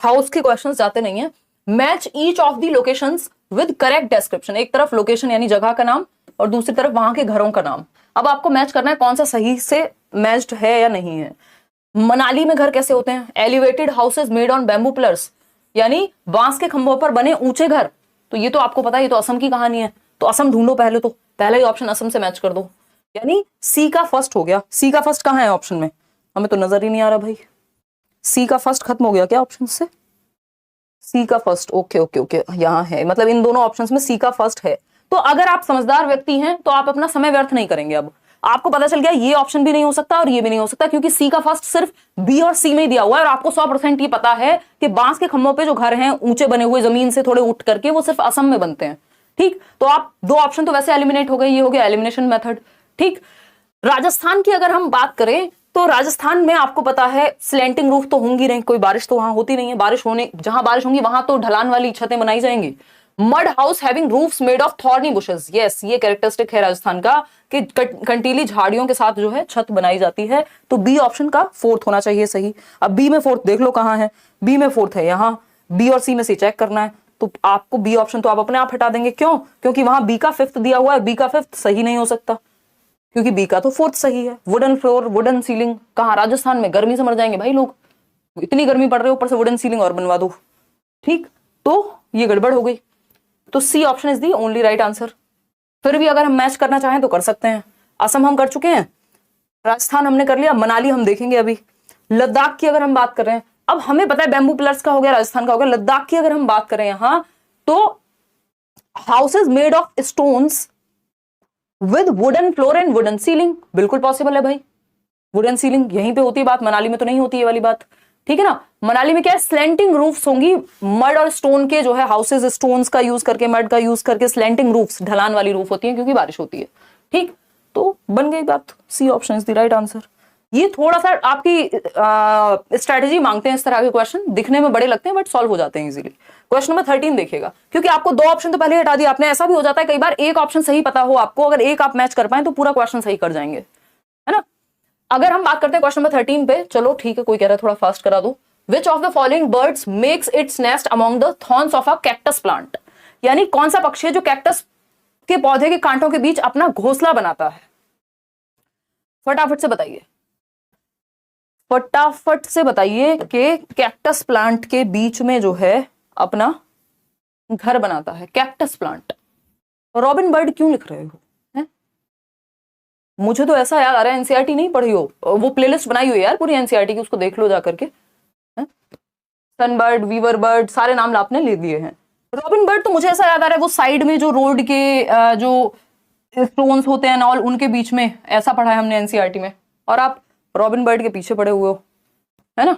House के questions जाते नहीं है। Match each of the locations with correct description, एक तरफ लोकेशन यानी जगह का नाम और दूसरी तरफ वहां के घरों का नाम। अब आपको मैच करना है कौन सा सही से मैच्ड है या नहीं है। मनाली में घर कैसे होते हैं? Elevated houses made on bamboo pillars, यानी बांस के खंभों पर बने ऊंचे घर। तो ये तो आपको पता है, ये तो असम की कहानी है। तो असम ढूंढो पहले, तो पहला ही ऑप्शन असम से मैच कर दो, यानी सी का फर्स्ट हो गया। सी का फर्स्ट कहां है ऑप्शन में? हमें तो नजर ही नहीं आ रहा भाई। सी का फर्स्ट खत्म हो गया क्या ऑप्शन से? सी का फर्स्ट, ओके ओके ओके, यहाँ है, मतलब इन दोनों ऑप्शंस में सी का फर्स्ट है। तो अगर आप समझदार व्यक्ति हैं तो आप अपना समय व्यर्थ नहीं करेंगे। अब आपको पता चल गया ये ऑप्शन भी नहीं हो सकता और ये भी नहीं हो सकता, क्योंकि सी का फर्स्ट सिर्फ बी और सी में ही दिया हुआ है। और आपको 100% ये पता है कि बांस के खंभों पे जो घर हैं ऊंचे बने हुए जमीन से थोड़े उठ करके, वो सिर्फ असम में बनते हैं। ठीक, तो आप दो ऑप्शन तो वैसे एलिमिनेट हो गए, ये हो गया एलिमिनेशन मेथड। ठीक, राजस्थान की अगर हम बात करें तो राजस्थान में आपको पता है स्लैंटिंग रूफ तो होंगी नहीं, कोई बारिश तो वहां होती नहीं है। बारिश होने, जहां बारिश होंगी वहां तो ढलान वाली छतें बनाई जाएंगी। Mud house having roofs made of thorny bushes, yes, ये कैरेक्टरिस्टिक है राजस्थान का कि कंटीली झाड़ियों के साथ जो है छत बनाई जाती है। तो बी ऑप्शन का फोर्थ होना चाहिए सही। अब बी में फोर्थ देख लो कहां है। बी में फोर्थ है यहाँ, बी और सी में से चेक करना है। तो आपको बी ऑप्शन तो आप अपने आप हटा देंगे, क्यों? क्योंकि वहां बी का फिफ्थ दिया हुआ है, बी का फिफ्थ सही नहीं हो सकता, क्योंकि बी का तो फोर्थ सही है। वुडन फ्लोर, वुडन सीलिंग, कहाँ? राजस्थान में गर्मी से मर जाएंगे भाई लोग, इतनी गर्मी पड़ रही है, ऊपर से वुडन सीलिंग और बनवा दो। ठीक, तो ये गड़बड़ हो गई। तो C option is the only right answer. फिर भी अगर हम मैच करना चाहें तो कर सकते हैं। असम हम कर चुके हैं, राजस्थान हमने कर लिया, मनाली हम देखेंगे अभी। लद्दाख की अगर हम बात कर रहे हैं, अब हमें पता है बैम्बू पिलर्स का हो गया, राजस्थान का हो गया। लद्दाख की अगर हम बात करें यहां, तो houses made of stones with wooden floor and wooden ceiling, बिल्कुल पॉसिबल है भाई। वुडन सीलिंग यहीं पे होती है बात, मनाली में तो नहीं होती है वाली बात। ठीक है ना, मनाली में क्या है, स्लैंटिंग रूफ्स होंगी, मड और स्टोन के जो है हाउसेज, स्टोन्स का यूज करके, मड का यूज करके स्लैंटिंग रूफ्स, ढलान वाली रूफ होती है क्योंकि बारिश होती है। ठीक, तो बन गई बात, C option is the right answer. ये थोड़ा सा आपकी स्ट्रेटेजी मांगते हैं इस तरह के क्वेश्चन, दिखने में बड़े लगते हैं बट सॉल्व हो जाते हैं इजीली। क्वेश्चन नंबर 13 देखिएगा, क्योंकि आपको दो ऑप्शन तो पहले हटा दिया आपने। ऐसा भी हो जाता है कई बार एक ऑप्शन सही पता हो आपको, अगर एक आप मैच कर पाए तो पूरा क्वेश्चन सही कर जाएंगे, है ना। अगर हम बात करते हैं क्वेश्चन नंबर 13 पे, चलो ठीक है, कोई कह रहा है थोड़ा फास्ट करा दो। Which of the following birds makes its nest among the thorns of a cactus plant, यानी कौन सा पक्षी है जो कैक्टस के पौधे के कांटों के बीच अपना घोंसला बनाता है? फटाफट से बताइए, फटाफट से बताइए कि कैक्टस प्लांट के बीच में जो है अपना घर बनाता है कैक्टस प्लांट। रॉबिन बर्ड क्यों लिख रहे हो? है? मुझे तो ऐसा याद आ रहा है एनसीईआरटी नहीं पढ़ी हो, वो प्लेलिस्ट बनाई हुई है यार पूरी एनसीईआरटी की, उसको देख लो जाकर के। सनबर्ड, वीवर बर्ड, सारे नाम आपने ले दिए हैं। रॉबिन बर्ड तो मुझे ऐसा याद आ रहा है वो साइड में जो रोड के जो स्टोन्स होते हैं ऑल, उनके बीच में, ऐसा पढ़ा है हमने एनसीईआरटी में। और आप रॉबिन बर्ड के पीछे पड़े हुए हो, है ना।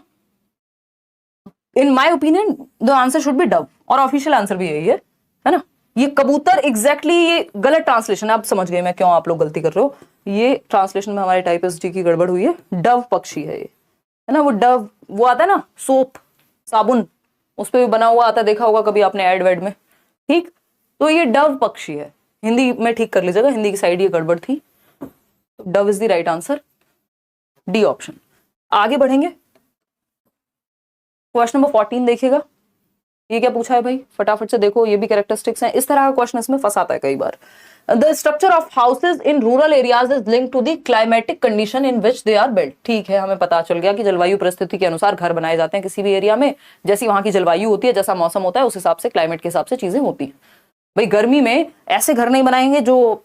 In my opinion the answer should be dove, और ऑफिशियल आंसर भी यही है ना। ये कबूतर एग्जैक्टली ये गलत ट्रांसलेशन है, आप समझ गए मैं क्यों आप लोग गलती कर रहे हो। ये ट्रांसलेशन में हमारे टाइपिस्ट जी की गड़बड़ हुई है। डव पक्षी है ये, है ना। वो डव, वो आता है ना सोप, साबुन, उस पर भी बना हुआ आता है, देखा होगा कभी आपने एड वेड में। ठीक, तो ये डव पक्षी है। हिंदी में ठीक कर लीजिएगा, हिंदी की साइड ये गड़बड़ थी। Dove is the right answer, D option. आगे बढ़ेंगे, क्वेश्चन नंबर 14 देखिएगा। ये क्या पूछा है भाई, फटाफट से देखो, ये भी कैरेक्टरिस्टिक्स हैं। इस तरह का क्वेश्चन इसमें फंसाता है कई बार। The structure of houses in rural areas is linked to the climatic condition in which they are built. ठीक है, हमें पता चल गया कि जलवायु परिस्थिति के अनुसार घर बनाए जाते हैं किसी भी एरिया में। जैसी वहां की जलवायु होती है, जैसा मौसम होता है, उस हिसाब से, क्लाइमेट के हिसाब से चीजें होती हैं। भाई गर्मी में ऐसे घर नहीं बनाएंगे जो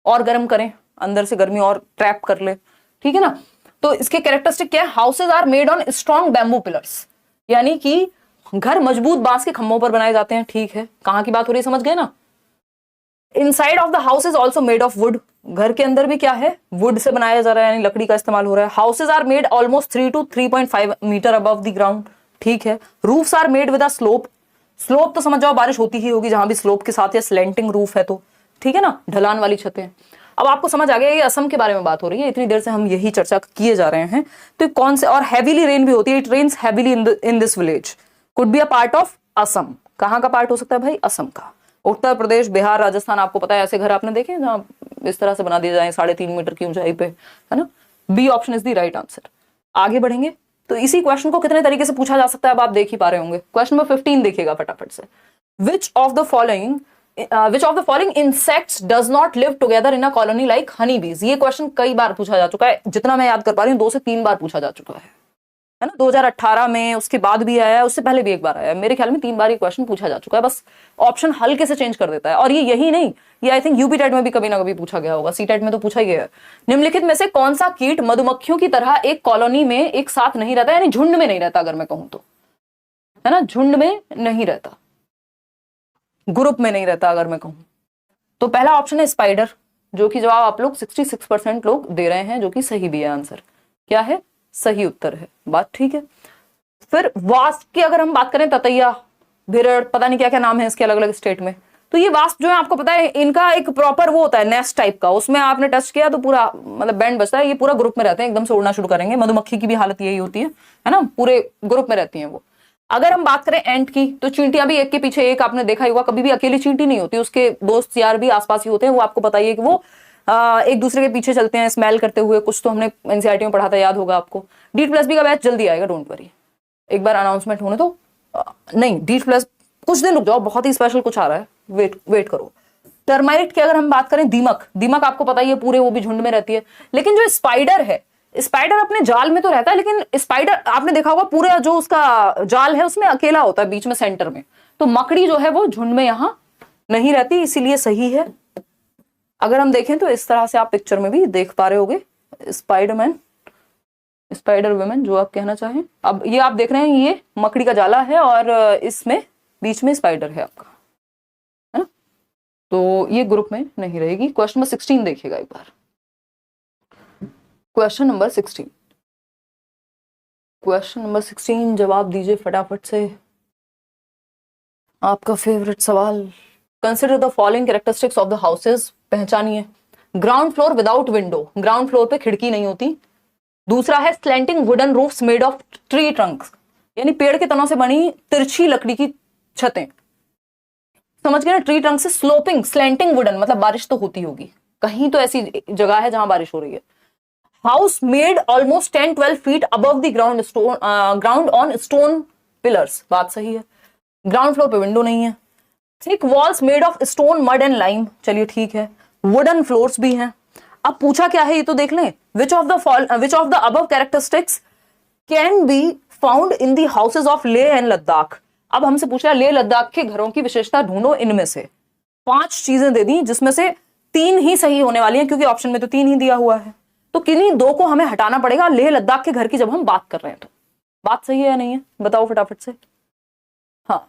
और गर्म करें, अंदर से गर्मी और ट्रैप कर ले। ठीक है ना, तो इसके कैरेक्टरिस्टिक क्या है? Houses are made on strong bamboo pillars, यानी कि घर मजबूत बांस के खंभों पर बनाए जाते हैं। ठीक है, कहां की बात हो रही है समझ गए ना। Inside of the house is also made of would, घर के अंदर भी क्या है, वुड से बनाया जा रहा है, यानी लकड़ी का इस्तेमाल हो रहा है। Houses are made almost 3 to 3.5 metre above the ground. ठीक है, roofs are made with a slope, slope तो समझ जाओ बारिश होती ही होगी जहां भी स्लोप के साथ या स्लैंटिंग रूफ है तो। ठीक है ना, ढलान वाली छतें। अब आपको समझ आ गया ये असम के बारे में बात हो रही है, इतनी देर से हम यही चर्चा किए जा रहे हैं। तो कौन से, और हैवीली रेन भी होती है, it rains heavily in this village, could be a part of Assam. कहां का पार्ट हो सकता है भाई? असम का। उत्तर प्रदेश, बिहार, राजस्थान, आपको पता है ऐसे घर आपने देखे जहां इस तरह से बना दिए जाए 3.5 मीटर की ऊंचाई पे, है ना। B option is the right answer. आगे बढ़ेंगे, तो इसी क्वेश्चन को कितने तरीके से पूछा जा सकता है अब आप देख ही पा रहे होंगे। क्वेश्चन नंबर 15 देखिएगा फटाफट से। Which of the following insects does not live together in a colony like Honey बीज। ये क्वेश्चन कई बार पूछा जा चुका है, जितना मैं याद कर पा रही हूँ 2 से 3 बार पूछा जा चुका है ना। 2018 में, उसके बाद भी आया है, उससे पहले भी एक बार आया है, मेरे ख्याल में 3 बार ये क्वेश्चन पूछा जा चुका है। बस ऑप्शन हल्के से चेंज कर देता है। और ये यही नहीं, ये आई थिंक यूपी टेट में भी कभी ना कभी पूछा गया होगा, सी टेट में तो पूछा ही गया है। निम्नलिखित में से कौन सा कीट मधुमक्खियों की तरह एक कॉलोनी में एक साथ नहीं रहता, यानी झुंड में नहीं रहता, अगर मैं कहूं तो, है ना, झुंड में नहीं रहता, ग्रुप में नहीं रहता अगर मैं कहूं तो। पहला ऑप्शन है स्पाइडर, जो कि जवाब आप लोग 66% लोग दे रहे हैं, जो कि सही भी है आंसर। क्या है? सही उत्तर है, बात ठीक है। फिर वास्प की अगर हम बात करें, ततैया, भिरड़, पता नहीं क्या क्या नाम है इसके अलग अलग स्टेट में, तो ये वास्प जो है आपको पता है इनका एक प्रॉपर वो होता है नेस्ट टाइप का, उसमें आपने टच किया तो पूरा मतलब बैंड बजता है। ये पूरा ग्रुप में रहते हैं, एकदम से उड़ना शुरू करेंगे। मधुमक्खी की भी हालत यही होती है ना, पूरे ग्रुप में रहती है वो। अगर हम बात करें एंट की, तो चींटियां भी एक के पीछे एक, आपने देखा ही होगा, कभी भी अकेली चींटी नहीं होती, उसके दोस्त यार भी आसपास ही होते हैं। वो आपको पता ही है कि वो एक दूसरे के पीछे चलते हैं स्मेल करते हुए, कुछ तो हमने एनसीईआरटी में पढ़ा था, याद होगा आपको। DEET+B का बैच जल्दी आएगा, डोंट वरी, एक बार अनाउंसमेंट होने तो नहीं, DEET+ कुछ दिन रुक जाओ, बहुत ही स्पेशल कुछ आ रहा है, वेट करो। टर्माइट की अगर हम बात करें, दीमक आपको पता ही है, पूरे वो भी झुंड में रहती है। लेकिन जो स्पाइडर है, स्पाइडर अपने जाल में तो रहता है, लेकिन स्पाइडर आपने देखा होगा पूरा जो उसका जाल है उसमें अकेला होता है बीच में सेंटर में। तो मकड़ी जो है वो झुंड में यहां नहीं रहती, इसीलिए सही है। अगर हम देखें तो इस तरह से आप पिक्चर में भी देख पा रहे होगे, स्पाइडर वुमेन जो आप कहना चाहें। अब ये आप देख रहे हैं, ये मकड़ी का जाला है और इसमें बीच में स्पाइडर है आपका, है ना, तो ये ग्रुप में नहीं रहेगी। क्वेश्चन नंबर 16 देखिएगा एक बार। क्वेश्चन नंबर 16 जवाब दीजिए फटाफट से, आपका फेवरेट सवाल। Consider the following characteristics of the houses, पहचानिए। Ground floor without window, ground floor पे खिड़की नहीं होती। दूसरा है slanting wooden roofs made of tree trunks, यानी पेड़ के तनों से बनी तिरछी लकड़ी की छतें, समझ गए ना। ट्री ट्रंक से स्लोपिंग स्लैंटिंग वुडन, मतलब बारिश तो होती होगी, कहीं तो ऐसी जगह है जहां बारिश हो रही है। House made almost 10-12 feet above the ground on stone pillars, बात सही है। ग्राउंड फ्लोर पे विंडो नहीं है। Thick walls made of stone mud and lime, चलिए ठीक है। वुडन फ्लोर्स भी हैं। अब पूछा क्या है ये तो देख लें। Which of the above characteristics can be found in the houses of Leh and Ladakh. अब हमसे पूछा लेह लद्दाख के घरों की विशेषता ढूंढो, इनमें से 5 चीजें दे दी, जिसमें से 3 ही सही होने वाली हैं, क्योंकि ऑप्शन में तो 3 ही दिया हुआ है। तो किन्हीं 2 को हमें हटाना पड़ेगा लेह लद्दाख के घर की जब हम बात कर रहे हैं। तो बात सही है या नहीं है, बताओ फटाफट से। हाँ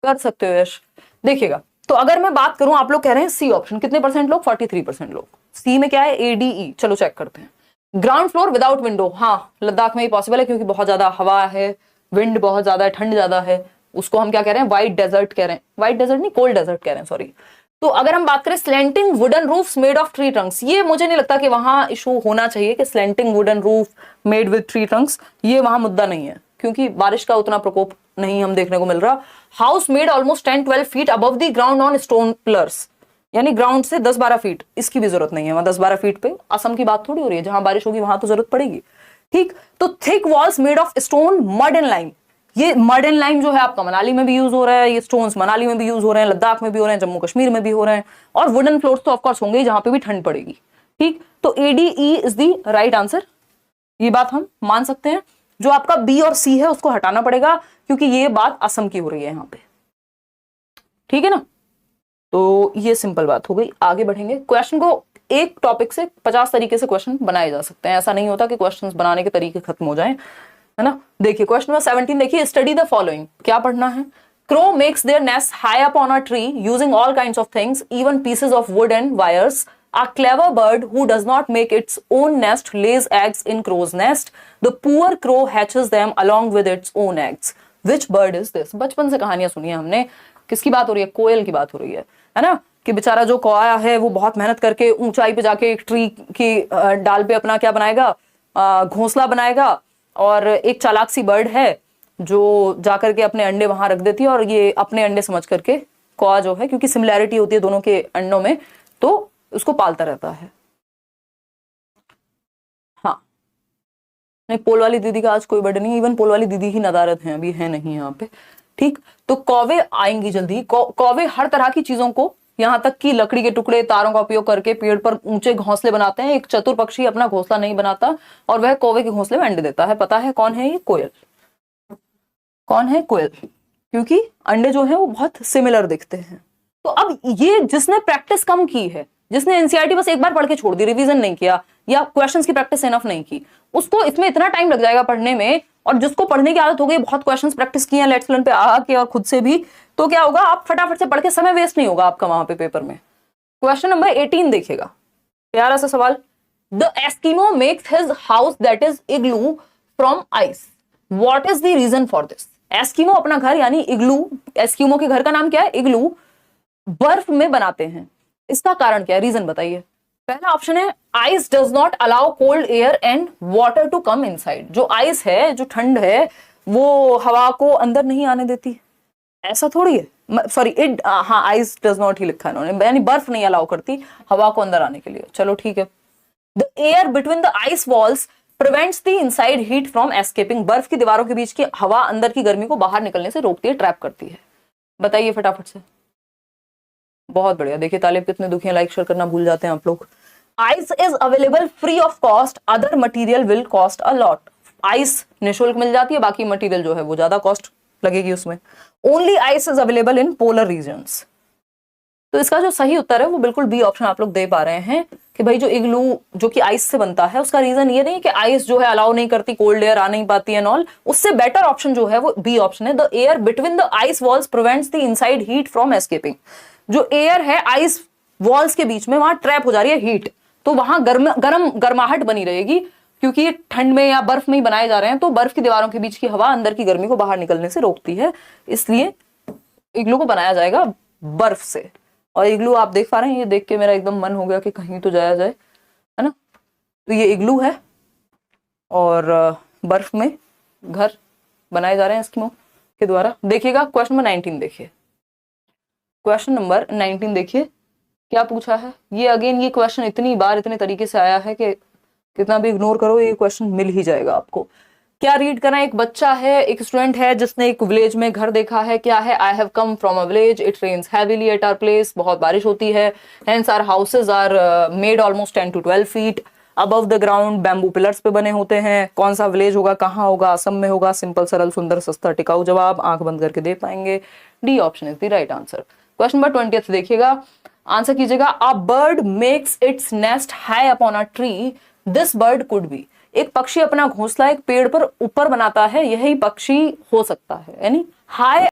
कर सकते हो यश। देखिएगा, तो अगर मैं बात करूं, आप लोग कह रहे हैं सी ऑप्शन, कितने परसेंट लोग? 43% लोग। सी में क्या है? ADE, चलो चेक करते हैं। ग्राउंड फ्लोर विदाउट विंडो, हाँ लद्दाख में ही पॉसिबल है, क्योंकि बहुत ज्यादा हवा है, विंड बहुत ज्यादा है, ठंड ज्यादा है। उसको हम क्या कह रहे हैं? व्हाइट डेजर्ट कह रहे हैं, व्हाइट डेजर्ट नहीं, कोल्ड डेजर्ट कह रहे हैं, सॉरी। तो अगर हम बात करें slanting wooden roofs made of tree Trunks, ये मुझे नहीं लगता कि वहां इशू होना चाहिए कि slanting wooden roof made with tree Trunks, ये वहां मुद्दा नहीं है, क्योंकि बारिश का उतना प्रकोप नहीं हम देखने को मिल रहा। House made almost 10-12 feet above the ground on stone pillars, यानी ग्राउंड से 10-12 फीट, इसकी भी जरूरत नहीं है। वहां 10-12 फीट पे असम की बात थोड़ी हो रही है, जहां बारिश होगी वहां तो जरूरत पड़ेगी। ठीक, तो thick walls made of stone mud and lime, ये मड एंड लाइम जो है आपका मनाली में भी यूज हो रहा है, ये स्टोन्स मनाली में भी यूज हो रहे हैं, लद्दाख में भी हो रहे हैं, जम्मू कश्मीर में भी हो रहे हैं, और वुडन फ्लोर्स तो ऑफकोर्स होंगे जहां पे भी ठंड पड़ेगी। ठीक, तो ADE is the right answer, ये बात हम मान सकते हैं। जो आपका B और C है उसको हटाना पड़ेगा, क्योंकि ये बात असम की हो रही है यहां पे, ठीक है ना। तो ये सिंपल बात हो गई। आगे बढ़ेंगे। क्वेश्चन को एक टॉपिक से 50 तरीके से क्वेश्चन बनाए जा सकते हैं, ऐसा नहीं होता कि क्वेश्चंस बनाने के तरीके खत्म हो जाएं, है ना। देखिए क्वेश्चन नंबर 17 देखिए, स्टडी द फॉलोइंग, क्या पढ़ना है। Crow makes their nest high up on a tree using all kinds of things, even pieces of wood and wires. A clever bird who does not make its own nest lays eggs in crow's nest. The poor crow hatches them along with its own eggs. Which bird is this? बचपन से कहानियां सुनी है हमने, किसकी बात हो रही है? कोयल की बात हो रही है ना, कि बेचारा जो कोया है वो बहुत मेहनत करके ऊंचाई पे जाके एक ट्री की डाल पे अपना क्या बनाएगा? घोंसला बनाएगा, और एक चालाक सी बर्ड है जो जाकर के अपने अंडे वहां रख देती है, और ये अपने अंडे समझ करके कौआ जो है, क्योंकि सिमिलैरिटी होती है दोनों के अंडों में, तो उसको पालता रहता है। हाँ नहीं, पोल वाली दीदी का आज कोई बर्थडे नहीं, इवन पोल वाली दीदी ही नदारद हैं, अभी है नहीं यहाँ पे। ठीक, तो कौवे आएंगी जल्दी। कौवे हर तरह की चीजों को, यहाँ तक कि लकड़ी के टुकड़े, तारों का उपयोग करके पेड़ पर ऊंचे घोंसले बनाते हैं। एक चतुर पक्षी अपना घोंसला नहीं बनाता और वह कौवे के घोंसले में अंडे देता है। पता है कौन है ये? कोयल। कौन है? कोयल, क्योंकि अंडे जो है वो बहुत सिमिलर दिखते हैं। तो अब ये जिसने प्रैक्टिस कम की है, जिसने एनसीईआरटी बस एक बार पढ़ के छोड़ दी, रिवीजन नहीं किया या क्वेश्चंस की प्रैक्टिस इनफ नहीं की, उसको इसमें इतना टाइम लग जाएगा पढ़ने में। और जिसको पढ़ने की आदत हो गई, बहुत क्वेश्चंस प्रैक्टिस किए हैं लेट्स लर्न पे आके और खुद से भी, तो क्या होगा, आप फटाफट से पढ़ के समय वेस्ट नहीं होगा आपका वहां पे पेपर में। क्वेश्चन नंबर 18 देखिएगा, प्यारा सा सवाल। The Eskimo makes his house that is igloo from ice, what is the reason for this? Eskimo अपना घर यानी इग्लू, एस्किमो के घर का नाम क्या है? इग्लू, बर्फ में बनाते हैं। इसका कारण क्या है? रीजन बताइए। पहला ऑप्शन है ice does not allow cold air and water to come inside. जो आइस है, जो ठंड है, वो हवा को अंदर नहीं आने देती। ऐसा थोड़ी है, सॉरी इट, हाँ आइस डज नॉट ही लिखा है इन्होंने, यानी बर्फ नहीं अलाउ करती हवा को अंदर आने के लिए। चलो ठीक है। The air between the ice walls prevents the inside heat from escaping. बर्फ की दीवारों के बीच की हवा अंदर की गर्मी को बाहर निकलने से रोकती है, ट्रैप करती है। बताइए फटाफट से। बहुत बढ़िया। देखिए तालिब कितने दुखी हैं, लाइक शेयर करना भूल जाते हैं आप लोग। Ice is available free of cost, other material will cost a lot. Ice निःशुल्क मिल जाती है, बाकी मटेरियल जो है वो ज्यादा कॉस्ट लगेगी उसमें। Only ice is available in polar regions. तो इसका जो सही उत्तर है वो बिल्कुल बी ऑप्शन आप लोग दे पा रहे हैं कि भाई जो इग्लू जो कि आइस से बनता है, उसका रीजन ये नहीं कि आइस जो है अलाउ नहीं करती, कोल्ड एयर आ नहीं पाती है ऑल। उससे बेटर ऑप्शन जो है वो बी ऑप्शन है, the air between the ice walls prevents the inside heat from escaping. जो एयर है आइस वॉल्स के बीच में, वहां ट्रैप हो जा रही है हीट, तो वहां गर्माहट बनी रहेगी, क्योंकि ये ठंड में या बर्फ में ही बनाए जा रहे हैं, तो बर्फ की दीवारों के बीच की हवा अंदर की गर्मी को बाहर निकलने से रोकती है। इसलिए इग्लू को बनाया जाएगा बर्फ से। और इग्लू आप देख पा रहे हैं, ये देख के मेरा एकदम मन हो गया कि कहीं तो जाया जाए, है ना। तो ये इग्लू है और बर्फ में घर बनाए जा रहे हैं एस्किमो के द्वारा। देखिएगा क्वेश्चन नंबर 19 देखिए। क्वेश्चन नंबर 19 देखिए क्या पूछा है। ये अगेन ये क्वेश्चन इतनी बार इतने तरीके से आया है कि कितना भी इग्नोर करो ये क्वेश्चन मिल ही जाएगा आपको। क्या रीड करना है? एक बच्चा है, एक स्टूडेंट है जिसने एक विलेज में घर देखा है। क्या है? I have come from a village, it rains heavily at our place. बहुत बारिश होती है। Hence our houses are made almost 10 to 12 feet above the ground. Bamboo pillars पे बने होते हैं। कौन सा विलेज होगा, कहाँ होगा? असम में होगा। सिंपल, सरल, सुंदर, सस्ता, टिकाऊ जवाब आंख बंद करके दे पाएंगे। D option is the right answer. Question number 20 देखिएगा, आंसर कीजिएगा। A bird makes its nest high upon a tree, this bird could be. एक पक्षी अपना घोंसला एक पेड़ पर ऊपर बनाता है, यही पक्षी हो सकता है, यानी हाई